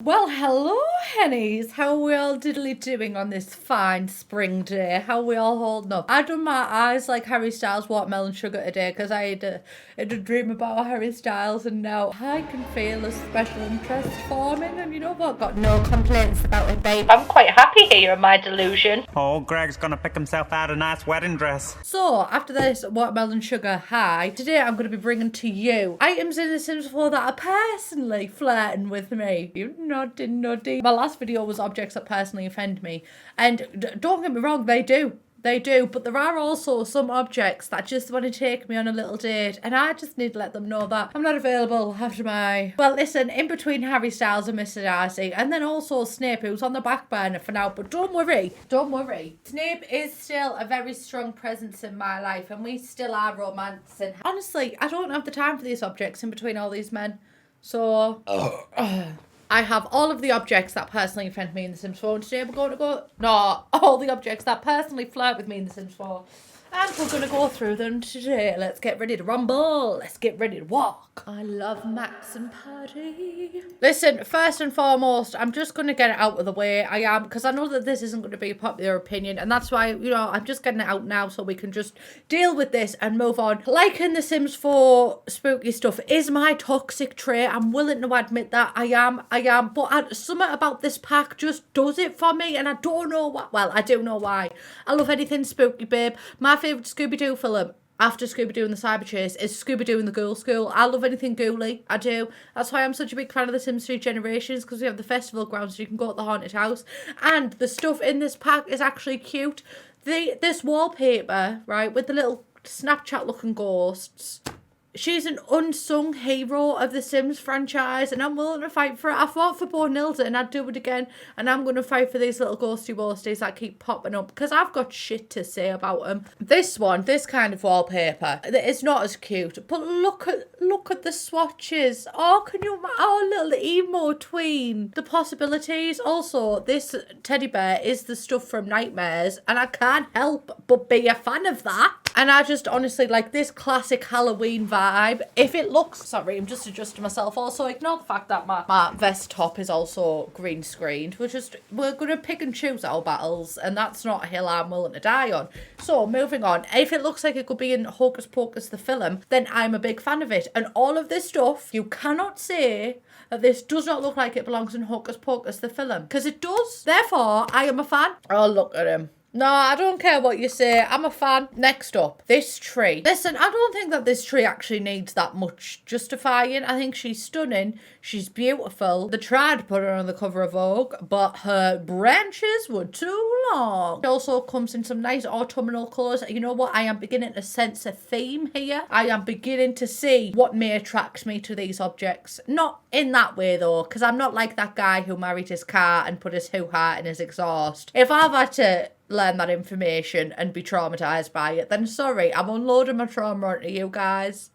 Well, hello, hennies. How are we all diddly doing on this fine spring day? How are we all holding up? I done my eyes like Harry Styles watermelon sugar today because I had a dream about Harry Styles, and now I can feel a special interest forming, and you know what? Got no complaints about it, babe. I'm quite happy here in my delusion. Oh, Greg's gonna pick himself out a nice wedding dress. So, after this watermelon sugar high, today I'm going to be bringing to you items in The Sims 4 that are personally flirting with me. You naughty. My last video was objects that personally offend me. And don't get me wrong, they do. They do, but there are also some objects that just want to take me on a little date, and I just need to let them know that I'm not available after my... Well, listen, in between Harry Styles and Mr. Darcy, and then also Snape, who's on the back burner for now, but don't worry. Snape is still a very strong presence in my life, and we still are romancing. Honestly, I don't have the time for these objects in between all these men, so... I have all of the objects that personally offend me in The Sims 4, and today we're going to go... No, all the objects that personally flirt with me in The Sims 4. And we're going to go through them today. Let's get ready to rumble. Let's get ready to walk. I love Max and Patty. Listen, first and foremost, I'm just going to get it out of the way. I am, because I know that this isn't going to be a popular opinion. And that's why, you know, I'm just getting it out now so we can just deal with this and move on. Like in The Sims 4 spooky stuff is my toxic trait. I'm willing to admit that. I am. But something about this pack just does it for me. And I don't know why. Well, I do know why. I love anything spooky, babe. My favourite Scooby-Doo film after Scooby-Doo and the Cyber Chase is Scooby-Doo and the Ghoul School. I love anything ghouly. I do. That's why I'm such a big fan of the Sims 3 Generations, because we have the festival grounds so you can go to the haunted house. And the stuff in this pack is actually cute. This wallpaper, right, with the little Snapchat looking ghosts. She's an unsung hero of the Sims franchise, and I'm willing to fight for it. I fought for Bornilda, and I'd do it again. And I'm going to fight for these little ghosty ghosties that keep popping up, because I've got shit to say about them. This one, this kind of wallpaper, it's not as cute. But look at the swatches. Oh, can you... Oh, little emo tween. The possibilities. Also, this teddy bear is the stuff from Nightmares, and I can't help but be a fan of that. And I just honestly like this classic Halloween vibe. If it looks... Sorry, I'm just adjusting myself. Also, ignore the fact that my vest top is also green screened. We're going to pick and choose our battles, and that's not a hill I'm willing to die on. So, moving on. If it looks like it could be in Hocus Pocus the film, then I'm a big fan of it. And all of this stuff, you cannot say that this does not look like it belongs in Hocus Pocus the film. Because it does. Therefore, I am a fan. Oh, look at him. No, I don't care what you say. I'm a fan. Next up, this tree. Listen, I don't think that this tree actually needs that much justifying. I think she's stunning. She's beautiful. They tried to put her on the cover of Vogue, but her branches were too long. It also comes in some nice autumnal colours. You know what? I am beginning to sense a theme here. I am beginning to see what may attract me to these objects. Not in that way, though, because I'm not like that guy who married his car and put his hoo-ha in his exhaust. If I've had to learn that information and be traumatized by it, then sorry, I'm unloading my trauma onto you guys.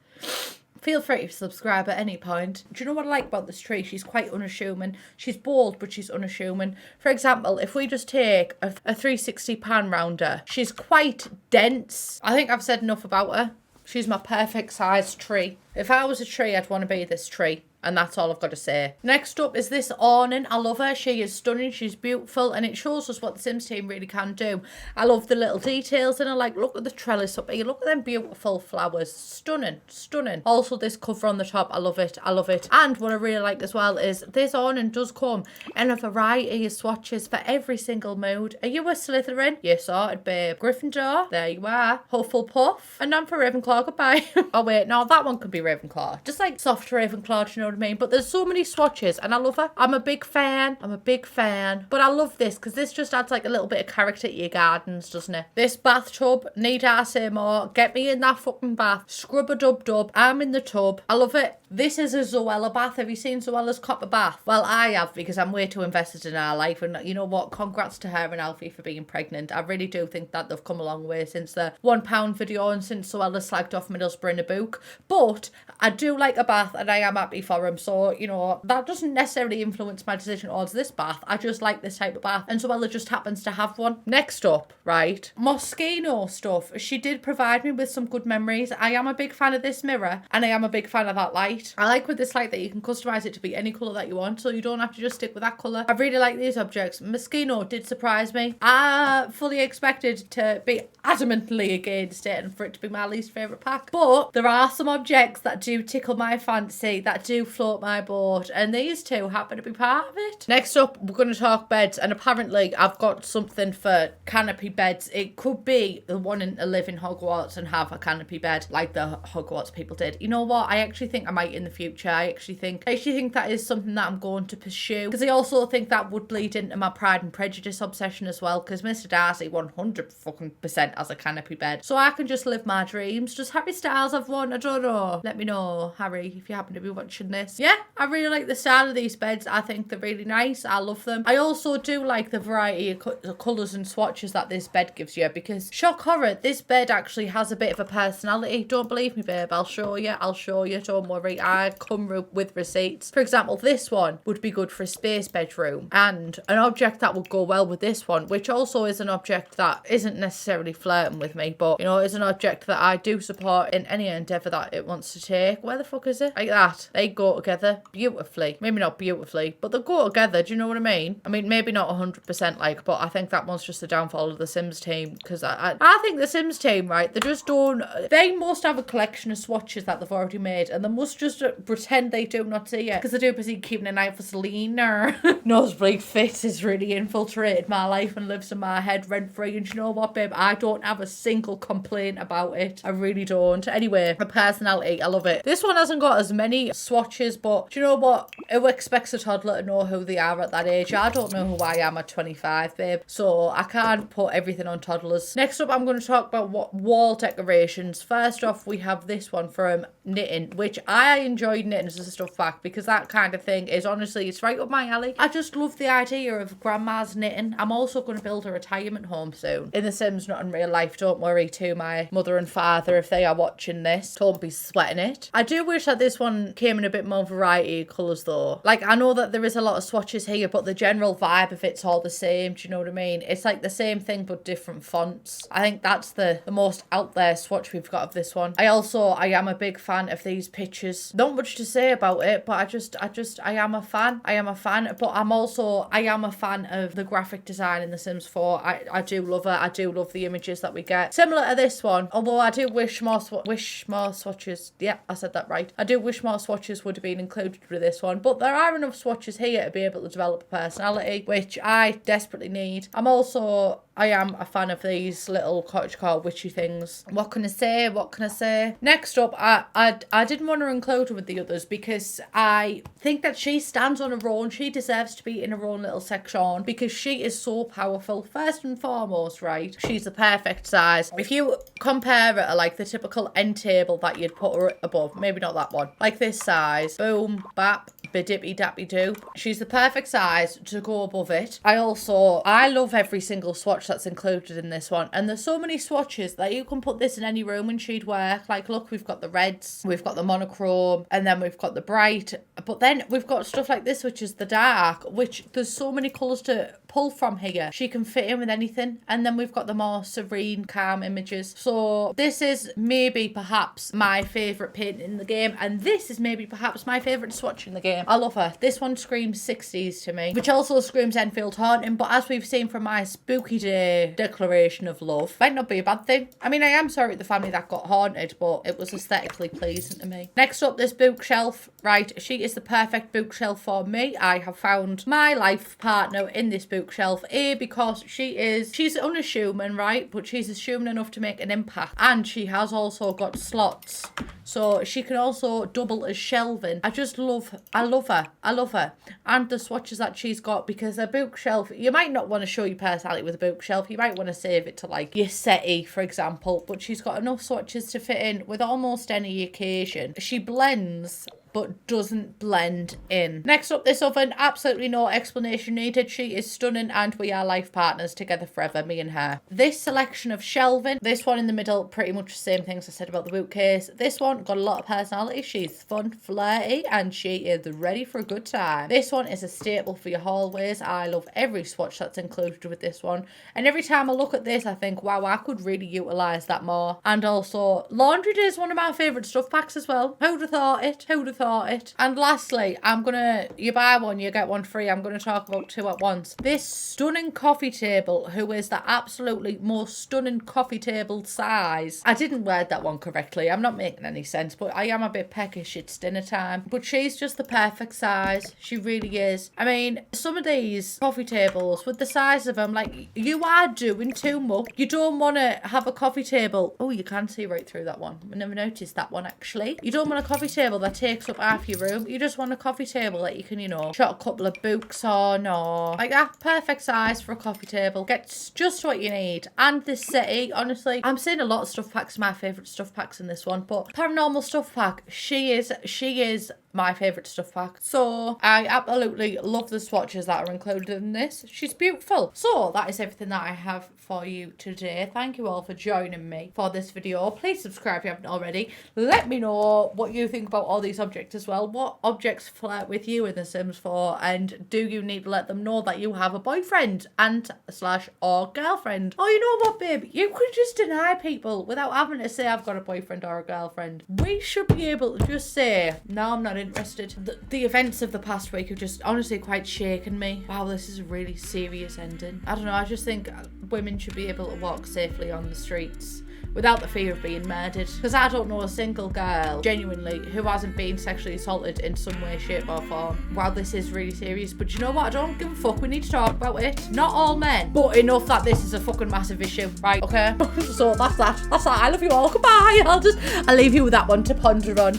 Feel free to subscribe at any point. Do you know what I like about this tree? She's quite unassuming. She's bold, but she's unassuming. For example, if we just take a 360 pan rounder, she's quite dense. I think I've said enough about her. She's my perfect sized tree. If I was a tree, I'd want to be this tree. And that's all I've got to say. Next up is this awning. I love her. She is stunning. She's beautiful. And it shows us what the Sims team really can do. I love the little details in her. Like, look at the trellis up here. Look at them beautiful flowers. Stunning. Stunning. Also, this cover on the top. I love it. I love it. And what I really like as well is this awning does come in a variety of swatches for every single mood. Are you a Slytherin? You sorted, babe. Gryffindor? There you are. Hufflepuff. And I'm for Ravenclaw. Goodbye. Oh, wait. No, that one could be Ravenclaw. Just like soft Ravenclaw, do you know what I mean? But there's so many swatches and I love her. I'm a big fan. But I love this because this just adds like a little bit of character to your gardens, doesn't it? This bathtub, need I say more? Get me in that fucking bath. Scrub a dub dub. I'm in the tub. I love it. This is a Zoella bath. Have you seen Zoella's copper bath? Well, I have, because I'm way too invested in our life. And you know what? Congrats to her and Alfie for being pregnant. I really do think that they've come a long way since the £1 video and since Zoella slagged off Middlesbrough in a book. But I do like a bath and I am happy for him. So, you know, that doesn't necessarily influence my decision towards this bath. I just like this type of bath. And Zoella just happens to have one. Next up, right? Moschino stuff. She did provide me with some good memories. I am a big fan of this mirror and I am a big fan of that light. light. I like with this light that you can customise it to be any colour that you want, so you don't have to just stick with that colour. I really like these objects. Moschino did surprise me. I fully expected to be adamantly against it and for it to be my least favourite pack. But there are some objects that do tickle my fancy, that do float my boat, and these two happen to be part of it. Next up, we're going to talk beds, and apparently I've got something for canopy beds. It could be the one to live in Hogwarts and have a canopy bed like the Hogwarts people did. You know what? I actually think I might in the future. I actually think that is something that I'm going to pursue, because I also think that would bleed into my Pride and Prejudice obsession as well, because Mr. Darcy 100% has a canopy bed, so I can just live my dreams. Does Harry Styles have one? I don't know. Let me know, Harry, if you happen to be watching this. Yeah, I really like the style of these beds. I think they're really nice. I love them. I also do like the variety of colours and swatches that this bed gives you, because shock horror, this bed actually has a bit of a personality. Don't believe me, babe? I'll show you. Don't worry. I come with receipts. For example, this one would be good for a space bedroom, and an object that would go well with this one, which also is an object that isn't necessarily flirting with me, but you know, is an object that I do support in any endeavour that it wants to take. Where the fuck is it? Like that. They go together beautifully. Maybe not beautifully, but they go together. Do you know what I mean? I mean, maybe not 100% like, but I think that one's just the downfall of the Sims team, because I think the Sims team, right, they must have a collection of swatches that they've already made, and they must just pretend they do not see it, because they're too busy keeping an eye for Selena. Nosebleed Fit has really infiltrated my life and lives in my head rent-free, and you know what, babe? I don't have a single complaint about it. I really don't. Anyway, a personality, I love it. This one hasn't got as many swatches, but do you know what? Who expects a toddler to know who they are at that age? I don't know who I am at 25, babe, so I can't put everything on toddlers. Next up, I'm going to talk about what wall decorations. First off, we have this one from knitting, which I enjoyed knitting as a stuff pack, because that kind of thing is honestly, it's right up my alley. I just love the idea of grandma's knitting. I'm also going to build a retirement home soon. In The Sims, not in real life, don't worry, to my mother and father, if they are watching this, don't be sweating it. I do wish that this one came in a bit more variety of colours though. Like, I know that there is a lot of swatches here, but the general vibe of it's all the same. Do you know what I mean? It's like the same thing but different fonts. I think that's the most out there swatch we've got of this one. I am a big fan of these pictures. Not much to say about it, but I am a fan. But I am a fan of the graphic design in The Sims 4. I do love it. I do love the images that we get. Similar to this one, although I do wish more swatches. Yeah, I said that right. I do wish more swatches would have been included with this one, but there are enough swatches here to be able to develop a personality, which I desperately need. I am a fan of these little cottagecore witchy things. What can I say? Next up, I didn't want to include her with the others because I think that she stands on her own. She deserves to be in her own little section because she is so powerful. First and foremost, right, she's the perfect size. If you compare her to like the typical end table that you'd put her above, maybe not that one, like this size, boom, bap, bidippy dappy doo. She's the perfect size to go above it. I love every single swatch that's included in this one, and there's so many swatches that you can put this in any room and she'd work. Like, look, we've got the reds, we've got the monochrome, and then we've got the bright, but then we've got stuff like this, which is the dark, which there's so many colours to pull from here. She can fit in with anything. And then we've got the more serene, calm images. So this is maybe perhaps my favourite painting in the game, and this is maybe perhaps my favourite swatch in the game. I love her. This one screams 60s to me, which also screams Enfield Haunting, but as we've seen from my spooky day declaration of love, might not be a bad thing. I mean, I am sorry at the family that got haunted, but it was aesthetically pleasing to me. Next up, this bookshelf, right, she is the perfect bookshelf for me. I have found my life partner in this bookshelf, because she's unassuming, right, but she's assuming enough to make an impact, and she has also got slots, so she can also double as shelving. I love her, and the swatches that she's got, because a bookshelf, you might not want to show your personality with a bookshelf, you might want to save it to like your settee, for example, but she's got enough swatches to fit in with almost any occasion. She blends but doesn't blend in. Next up, this oven, absolutely no explanation needed. She is stunning, and we are life partners together forever, me and her. This selection of shelving, this one in the middle, pretty much the same things I said about the bookcase. This one got a lot of personality. She's fun, flirty, and she is ready for a good time. This one is a staple for your hallways. I love every swatch that's included with this one, and every time I look at this, I think, wow, I could really utilise that more. And also, laundry day is one of my favourite stuff packs as well. Who'd have thought it? thought it. And lastly, you buy one, you get one free. I'm gonna talk about two at once. This stunning coffee table, who is the absolutely most stunning coffee table size. I didn't word that one correctly. I'm not making any sense, but I am a bit peckish. It's dinner time. But she's just the perfect size. She really is. I mean, some of these coffee tables, with the size of them, like, you are doing too much. You don't want to have a coffee table. Oh, you can see right through that one. I never noticed that one, actually. You don't want a coffee table that takes up half your room. You just want a coffee table that you can, you know, shut a couple of books on, or like that. Perfect size for a coffee table. Gets just what you need. And this city, honestly, I'm seeing a lot of stuff packs. My favourite stuff packs in this one, but Paranormal Stuff Pack, she is my favourite stuff pack. So I absolutely love the swatches that are included in this. She's beautiful. So that is everything that I have for you today. Thank you all for joining me for this video. Please subscribe if you haven't already. Let me know what you think about all these objects as well. What objects flirt with you in The Sims 4, and do you need to let them know that you have a boyfriend and / or girlfriend? Oh, you know what, babe? You could just deny people without having to say I've got a boyfriend or a girlfriend. We should be able to just say, no, I'm not interested. The events of the past week have just honestly quite shaken me. Wow, this is a really serious ending. I don't know, I just think women should be able to walk safely on the streets without the fear of being murdered. Because I don't know a single girl, genuinely, who hasn't been sexually assaulted in some way, shape or form. Wow, this is really serious. But you know what? I don't give a fuck. We need to talk about it. Not all men, but enough that this is a fucking massive issue. Right, okay? So that's that. I love you all. Goodbye. I'll leave you with that one to ponder on.